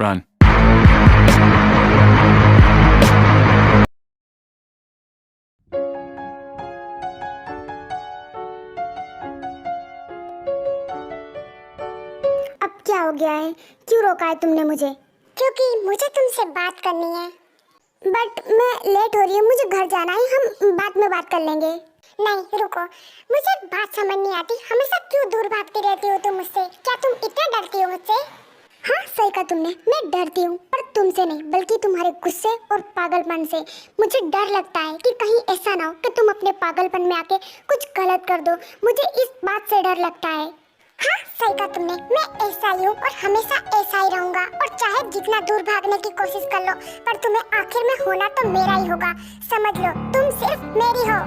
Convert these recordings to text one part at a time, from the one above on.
Run. अब क्या हो गया है? क्यों रोका है तुमने मुझे? क्योंकि मुझे तुमसे बात करनी है। बट मैं लेट हो रही हूँ, मुझे घर जाना है, हम बाद में बात कर लेंगे। नहीं रुको, मुझे एक बात समझ नहीं आती, हमेशा क्यों दूर भागती रहती हो तुम मुझसे? क्या तुम इतना डरती हो मुझसे? हाँ सही कहा तुमने, मैं डरती हूँ, पर तुमसे नहीं बल्कि तुम्हारे गुस्से और पागलपन से। मुझे डर लगता है कि कहीं ऐसा ना हो कि तुम अपने पागलपन में आके कुछ गलत कर दो। मुझे इस बात से डर लगता है। हाँ सही कहा तुमने, मैं ऐसा ही हूँ और हमेशा ऐसा ही रहूंगा। और चाहे जितना दूर भागने की कोशिश कर लो, पर तुम्हें आखिर में होना तो मेरा ही होगा। समझ लो, तुम सिर्फ मेरी हो।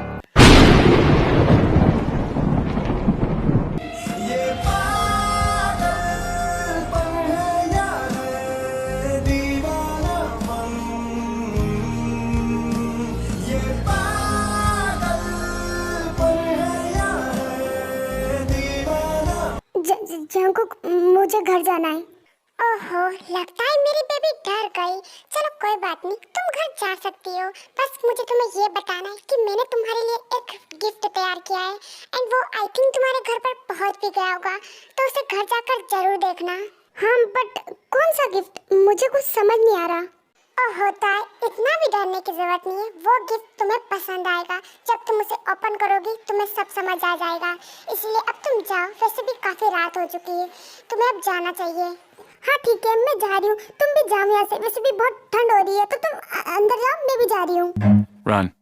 जंकुक, मुझे घर जाना है। ओहो, लगता है मेरी बेबी डर गई। चलो कोई बात नहीं, तुम घर जा सकती हो। बस मुझे तुम्हें ये बताना है कि मैंने तुम्हारे लिए एक गिफ्ट तैयार किया है, एंड वो आई थिंक तुम्हारे घर पर पहुंच भी गया होगा, तो उसे घर जाकर जरूर देखना। हाँ बट कौन सा गिफ्ट? मुझे कुछ समझ नहीं आ रहा। होता है, इतना भी डरने की जरूरत नहीं है। वो गिफ्ट तुम्हें पसंद आएगा। जब तुम उसे ओपन करोगी तुम्हें सब समझ आ जाएगा। इसलिए अब तुम जाओ, वैसे भी काफी रात हो चुकी है, तुम्हें अब जाना चाहिए। हाँ ठीक है, मैं जा रही हूँ, तुम भी जाओ यहाँ से। वैसे भी बहुत ठंड हो रही है, तो तुम अंदर जाओ, मैं भी जा रही हूँ। Run.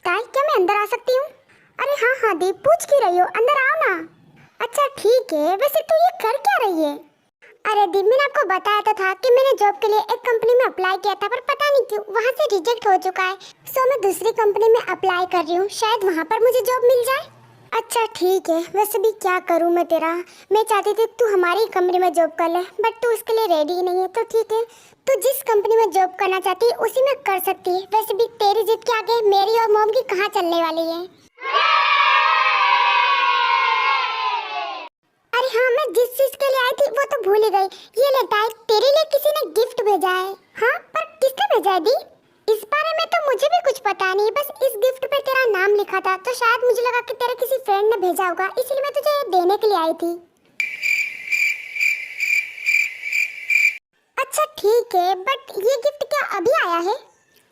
ताई, क्या मैं अंदर आ सकती हूँ? अरे हाँ हाँ दी, पूछ क्यों रही हो? अंदर आओ ना। अच्छा ठीक है, वैसे तू ये कर क्या रही है? अरे दी, मैंने आपको बताया तो था कि मैंने जॉब के लिए एक कंपनी में अप्लाई किया था, पर पता नहीं क्यों वहाँ से रिजेक्ट हो चुका है। सो मैं दूसरी कंपनी में अप्लाई कर रही हूँ, शायद वहाँ पर मुझे जॉब मिल जाए। अच्छा ठीक है, वैसे भी क्या करूँ मैं तेरा। मैं चाहती थी तू हमारी कंपनी में जॉब कर ले, बट तू उसके लिए रेडी नहीं है, तो ठीक है, तू जिस कंपनी में जॉब करना चाहती है उसी में कर सकती है। वैसे भी तेरी जिद के आगे मेरी और मॉम की कहाँ चलने वाली है। अरे हाँ, मैं जिस चीज के लिए आई थी वो तो भूल ही गई। ये लेता है, तेरे लिए किसी ने गिफ्ट भेजा है। हाँ पर किसने भेजा है दी? इस बारे में तो मुझे भी कुछ पता नहीं, बस इस गिफ्ट पे तेरा नाम लिखा था, तो शायद मुझे लगा कि तेरे किसी फ्रेंड ने भेजा होगा, इसलिए मैं तुझे देने के लिए आई थी। अच्छा ठीक है, बट ये गिफ्ट क्या अभी आया है?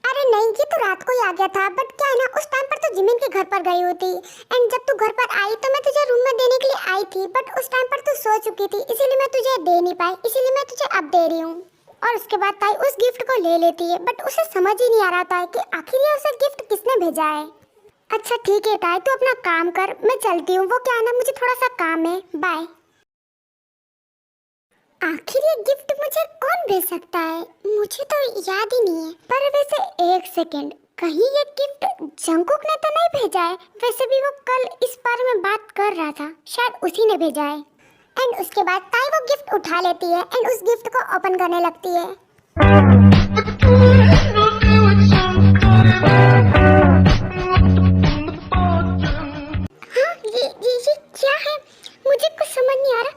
अरे नहीं, ये तो रात को ही आ गया था, बट क्या है ना, उस टाइम पर तो जिमिन के घर पर गई होती, एंड जब तू घर पर आई तो मैं तुझे रूम में देने के लिए आई थी, बट उस टाइम पर तू सो चुकी थी, इसीलिए मैं तुझे दे नहीं पाई, इसीलिए मैं तुझे अब दे रही हूँ। और उसके बाद ताई उस गिफ्ट को ले लेती है, बट उसे समझ ही नहीं आ रहा था कि आखिर ये उसे गिफ्ट किसने भेजा है। अच्छा ठीक है ताई, तू अपना काम कर, मैं चलती हूँ। वो क्या है ना, मुझे थोड़ा सा काम है, बाय। आखिर ये गिफ्ट मुझे कौन भेज सकता है? मुझे तो याद ही नहीं है। पर वैसे एक सेकंड, कहीं ये गिफ्ट जंकुक ने तो नहीं भेजा है? वैसे भी वो कल इस बारे में बात कर रहा था, शायद उसी ने भेजा है। एंड उसके बाद ताई वो गिफ्ट उठा लेती है एंड उस गिफ्ट को ओपन करने लगती है। हाँ ये क्या है? मुझे कुछ समझ नहीं आ रहा।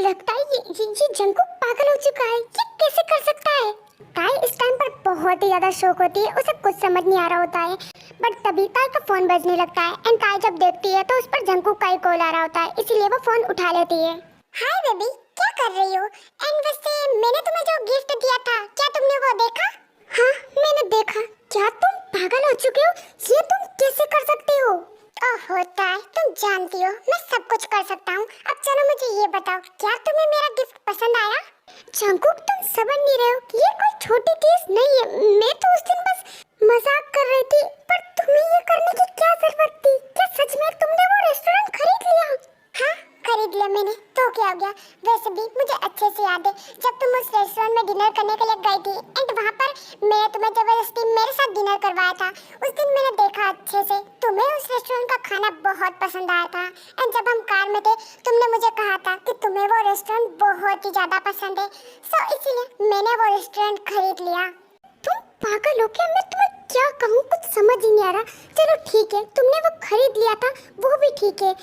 लगता है ये जंकुक पागल हो चुका है। ये कैसे कर सकता है? ताई इस टाइम पर बहुत ही ज्यादा शौक होती है, उसे कुछ समझ नहीं आ रहा होता है, बट तभी ताई का फोन बजने लगता है एंड ताई जब देखती है तो उस पर जंकुक का ही कॉल आ रहा होता है, इसीलिए वो फोन उठा लेती है। हाय बेबी, क्या कर रही हो? एंड वैसे मैंने तुम्हें जो गिफ्ट दिया था, क्या तुमने वो देखा? हाँ मैंने देखा। क्या तुम पागल हो चुके हो? ये तुम कैसे कर सकती हो? होता है, तुम जानती हो मैं सब कुछ कर सकता हूँ। अब चलो मुझे ये बताओ, क्या तुम्हें मेरा गिफ्ट पसंद आया? जंकुक तुम समझ नहीं रहे हो, ये कोई छोटी चीज नहीं है। मैं तो उस दिन बस मजाक कर रही थी, पर तुम्हें ये करने की क्या जरूरत थी? क्या सच में तुमने वो रेस्टोरेंट खरीद लिया? हाँ खरीद लिया मैंने, तो क्या हो गया। वैसे भी मुझे अच्छे से याद है जब तुम उस रेस्टोरेंट में डिनर करने के लिए गई थी एंड वहाँ पर मैंने तुम्हें जबरदस्ती मेरे साथ डिनर करवाया था। उस दिन मैंने देखा अच्छे से तुम्हें उस रेस्टोरेंट का खाना बहुत पसंद आया था एंड जब हम कार में थे तुमने मुझे कहा था कि तुम्हें वो रेस्टोरेंट बहुत ही ज़्यादा पसंद है, सो इसीलिए मैंने वो रेस्टोरेंट खरीद लिया। तुम पागल हो क्या? मैं तुम्हें क्या कहूँ, कुछ समझ ही नहीं आ रहा। चलो ठीक है, तुमने वो खरीद लिया था, वो भी ठीक है,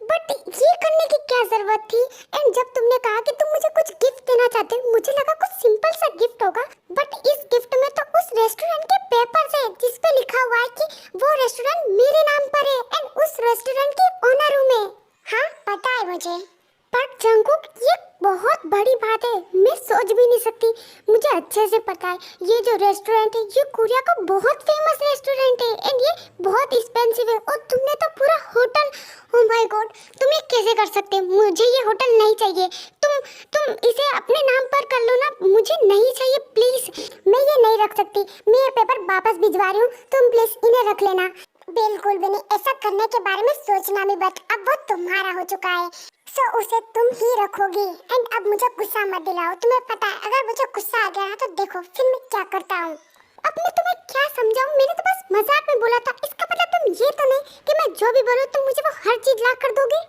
बट ये करने की क्या जरूरत थी? एंड जब तुमने कहा कि तुम मुझे कुछ गिफ्ट देना चाहते हो, मुझे लगा कुछ सिंपल सा गिफ्ट होगा, बट इस गिफ्ट में तो उस रेस्टोरेंट के पेपर्स है जिस पे लिखा हुआ है कि वो रेस्टोरेंट मेरे नाम पर है एंड उस रेस्टोरेंट की ओनर हूँ मैं। हाँ पता है मुझे, पर जंगकुक ये बहुत बड़ी बात है, मैं सोच भी नहीं सकती। मुझे अच्छे से पता है ये जो रेस्टोरेंट है ये कोरिया का बहुत फेमस रेस्टोरेंट है एंड ये बहुत एक्सपेंसिव है, और तुमने तो पूरा होटल, ओ माय गॉड, तुम ये कैसे कर सकते हो? मुझे ये होटल नहीं चाहिए, तुम इसे अपने नाम पर कर लो ना, मुझे नहीं चाहिए प्लीज। मैं ये नहीं रख सकती, मैं ये पेपर वापस भिजवा रही हूँ, तुम प्लीज इन्हें रख लेना। बिल्कुल भी नहीं, ऐसा करने के बारे में सोचना भी मत, अब वो तुम्हारा हो चुका है, सो उसे तुम ही रखोगी। एंड अब मुझे गुस्सा मत दिलाओ, तुम्हें पता है अगर मुझे गुस्सा आ गया ना तो देखो फिर मैं क्या करता हूँ। अब मैं तुम्हें क्या समझाऊं, मैंने तो बस मजाक में बोला था, इसका मतलब तुम ये तो नहीं कि मैं जो भी बोलूं तुम मुझे वो हर चीज ला कर दोगे?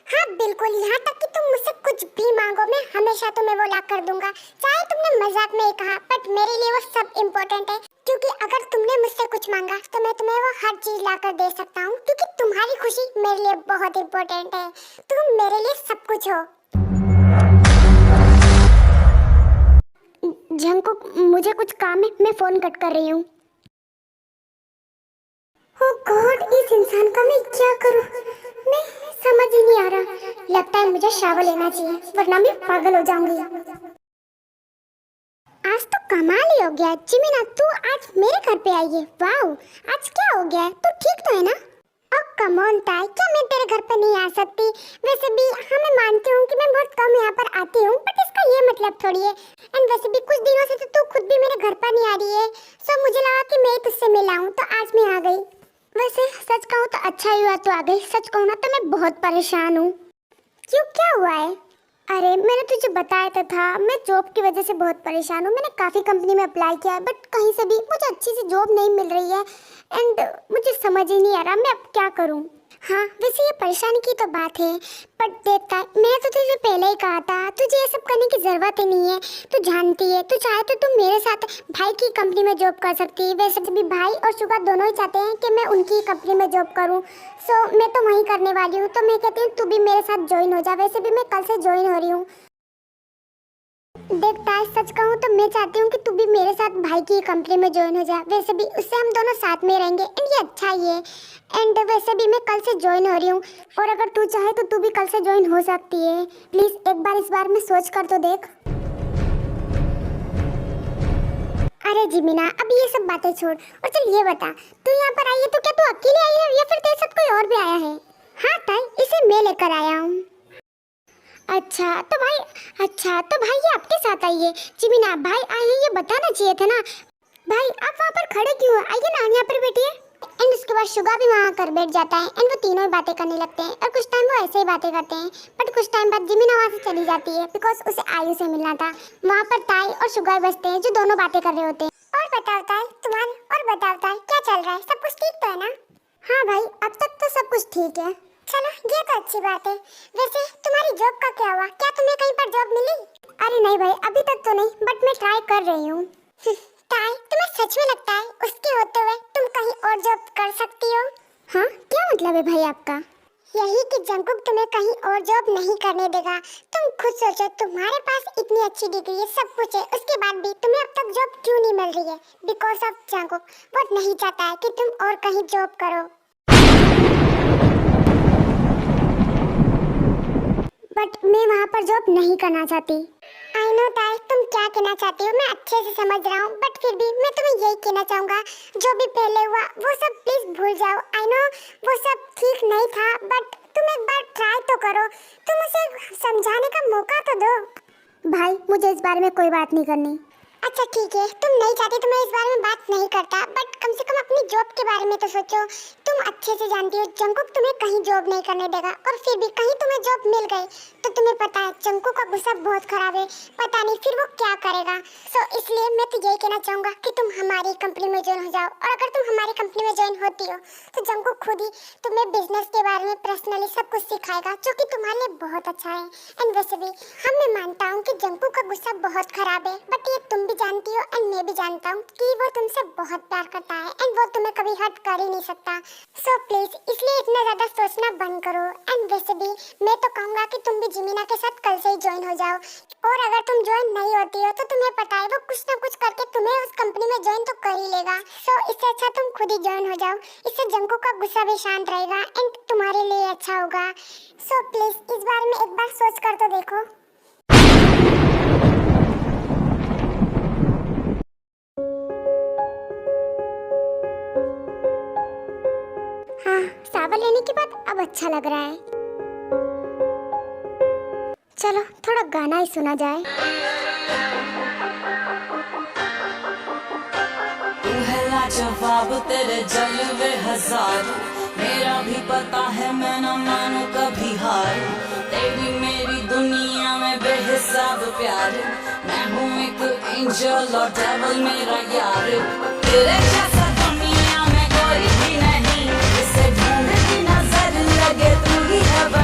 हाँ बिल्कुल, यहाँ तक कि तुम मुझसे कुछ भी मांगो मैं हमेशा तुम्हें वो ला कर दूंगा, चाहे तुमने मजाक में ही कहा, बट मेरे लिए वो सब इम्पोर्टेंट है, क्योंकि अगर तुमने मुझसे कुछ मांगा तो मैं तुम्हें वो हर चीज ला कर दे सकता हूँ, क्योंकि तुम्हारी खुशी मेरे लिए बहुत इम्पोर्टेंट है, तुम मेरे लिए सब कुछ हो। जंगकुक मुझे कुछ काम है, मैं फोन कट कर रही हूँ। ओह गॉड, इस इंसान का मैं क्या करूँ, मैं समझ ही नहीं आ रहा। लगता है मुझे शावर लेना चाहिए वरना मैं पागल हो जाऊंगी। आज तो कमाल ही हो गया। जिमिना तू आज मेरे घर पे आई है, वाओ, आज क्या हो गया है? तू ठीक तो है ना? ओह कम ऑन ताई, क्या मैं तेरे घर पे नहीं आ सकती? वैसे भी हाँ मैं मानती हूँ कि मैं बहुत कम यहाँ पर आती हूँ, बट इसका ये मतलब थोड़ी है। एंड वैसे भी कुछ दिनों से तो तू खुद भी मेरे घर पर नहीं आ रही है, सो मुझे लगा कि मैं तुझसे मिला हूँ तो आज मैं आ गई। वैसे सच कहूँ तो अच्छा ही हुआ तू आ गई, सच कहूँ ना तो मैं बहुत परेशान हूँ। क्यों, क्या हुआ है? अरे मैंने तुझे बताया तो था, मैं जॉब की वजह से बहुत परेशान हूँ। मैंने काफ़ी कंपनी में अप्लाई किया है बट कहीं से भी मुझे अच्छी सी जॉब नहीं मिल रही है एंड मुझे समझ ही नहीं आ रहा मैं अब क्या करूँ। हाँ वैसे ये परेशानी की तो बात है, बट देखता है मैंने तो तुझे पहले ही कहा था तुझे ये सब करने की ज़रूरत ही नहीं है। तू जानती है, तू चाहे तो तू मेरे साथ भाई की कंपनी में जॉब कर सकती है। वैसे भी भाई और शुगा दोनों ही चाहते हैं कि मैं उनकी कंपनी में जॉब करूँ, सो मैं तो वहीं करने वाली हूँ। तो मैं कहती हूँ तू भी मेरे साथ ज्वाइन हो जा। वैसे भी मैं कल से ज्वाइन हो रही हूँ। देखता है सच कहूँ तो मैं चाहती हूँ कि तू भी मेरे साथ भाई की कंपनी में ज्वाइन हो जा। वैसे भी उससे हम दोनों साथ में रहेंगे एंड ये अच्छा ही है। एंड वैसे भी मैं कल से ज्वाइन हो रही हूँ और अगर तू चाहे तो तू भी कल से ज्वाइन हो सकती है। प्लीज़ एक बार इस बार में सोच कर तो देख। अरे जिमिना अब ये सब बातें छोड़ और चल ये बता, तू यहाँ पर आई है तो क्या तू अकेले आई है या फिर तेरे साथ कोई और भी आया है? हाँ ताई, इसे मैं लेकर आया हूँ। अच्छा तो भाई ये आपके साथ आई है। जिमिना भाई आए हैं ये बताना चाहिए था ना। भाई आप वहाँ पर खड़े क्यों हैं? आइए ना यहाँ पर बैठिए। एंड उसके बाद शुगा भी वहाँ कर बैठ जाता है एंड वो तीनों ही बातें करने लगते हैं और कुछ टाइम वो ऐसे ही बातें करते हैं। बट कुछ टाइम बाद जिमिना वहाँ से चली जाती है बिकॉज उसे आयु से मिलना था। वहाँ पर ताई और शुगा बसते हैं जो दोनों बातें कर रहे होते हैं। और बताओ ताई क्या चल रहा है, सब कुछ ठीक तो है ना? हाँ भाई अब तक तो सब कुछ ठीक है। चलो ये तो अच्छी बात है। वैसे तुम्हारी जॉब का क्या हुआ, क्या तुम्हें कहीं पर जॉब मिली? अरे नहीं भाई अभी तक तो नहीं, बट मैं ट्राई कर रही हूँ। ताई तुम्हें सच में लगता है उसके होते हुए तुम कहीं और जॉब कर सकती हो? हाँ क्या मतलब है भाई आपका? यही कि जंगकुक तुम्हें कहीं और जॉब नहीं करने देगा। तुम खुद सोचो, तुम्हारे पास इतनी अच्छी डिग्री है, सब कुछ है, उसके बाद भी तुम्हें अब तक जॉब क्यों नहीं मिल रही है? बिकॉज ऑफ जंगकुक वो नहीं चाहता है कि तुम और कहीं जॉब करो। बट मैं वहाँ पर जॉब नहीं करना चाहती। आई नो ताई तुम क्या कहना चाहती हो, मैं अच्छे से समझ रहा हूँ, बट फिर भी मैं तुम्हें यही कहना चाहूँगा जो भी पहले हुआ वो सब प्लीज भूल जाओ। आई नो वो सब ठीक नहीं था, बट तुम एक बार ट्राई तो करो, तुम उसे समझाने का मौका तो दो। भाई मुझे इस बारे में कोई बात नहीं करनी। अच्छा ठीक है, तुम नहीं चाहती तो मैं इस बारे में बात नहीं करता, बट कम से कम अपनी जॉब के बारे में तो सोचो। तुम अच्छे से जानती हो जंकुक तुम्हें कहीं जॉब नहीं करने देगा, और फिर भी कहीं तुम्हें जॉब मिल गई तो तुम्हें पता है जंकुक का गुस्सा बहुत खराब है, पता नहीं फिर वो क्या करेगा। सो इसलिए मैं तो यही कहना चाहूंगा कि तुम हमारी कंपनी में ज्वाइन हो जाओ, और अगर तुम हमारी कंपनी में ज्वाइन होती हो तो जंकुक खुद ही तुम्हें बिजनेस के बारे में पर्सनली सब कुछ सिखाएगा, जो कि तुम्हारे लिए बहुत अच्छा है। एंड वैसे भी मैं मानता हूँ कि जंकुक का गुस्सा बहुत खराब है, बट ये तुम भी जानती हो एंड मैं भी जानता हूँ कि वो तुमसे बहुत प्यार करता है एंड वो तुम्हें कभी हर्ट कर ही नहीं सकता। सो प्लीज इसलिए इतना ज्यादा सोचना बंद करो। एंड वैसे भी मैं तो कहूँगा कि तुम भी जिमीना के साथ कल से ही ज्वाइन हो जाओ, और अगर तुम ज्वाइन नहीं होती हो तो तुम्हें पता है वो कुछ ना कुछ करके तुम्हें उस कंपनी में ज्वाइन तो कर ही लेगा। सो इससे अच्छा तुम खुद ही ज्वाइन हो जाओ, इससे जंकुक का गुस्सा भी शांत रहेगा एंड तुम्हारे लिए अच्छा होगा। सो प्लीज इस बारे में एक बार सोच कर तो देखो। हाँ, सावर लेने के बाद अब अच्छा लग रहा है। चलो थोड़ा गाना ही सुना जाए। तू है लाजवाब, तेरे जलवे हजार, मेरा भी पता है मैं न मानू कभी हार। तेरी मेरी दुनिया में बेहिसाब प्यार, मैं हूँ एक एंजल और डेविल मेरा यार। तेरे जैसा दुनिया में कोई भी नहीं, इसे ढूंढती नजर लगे तू ही है।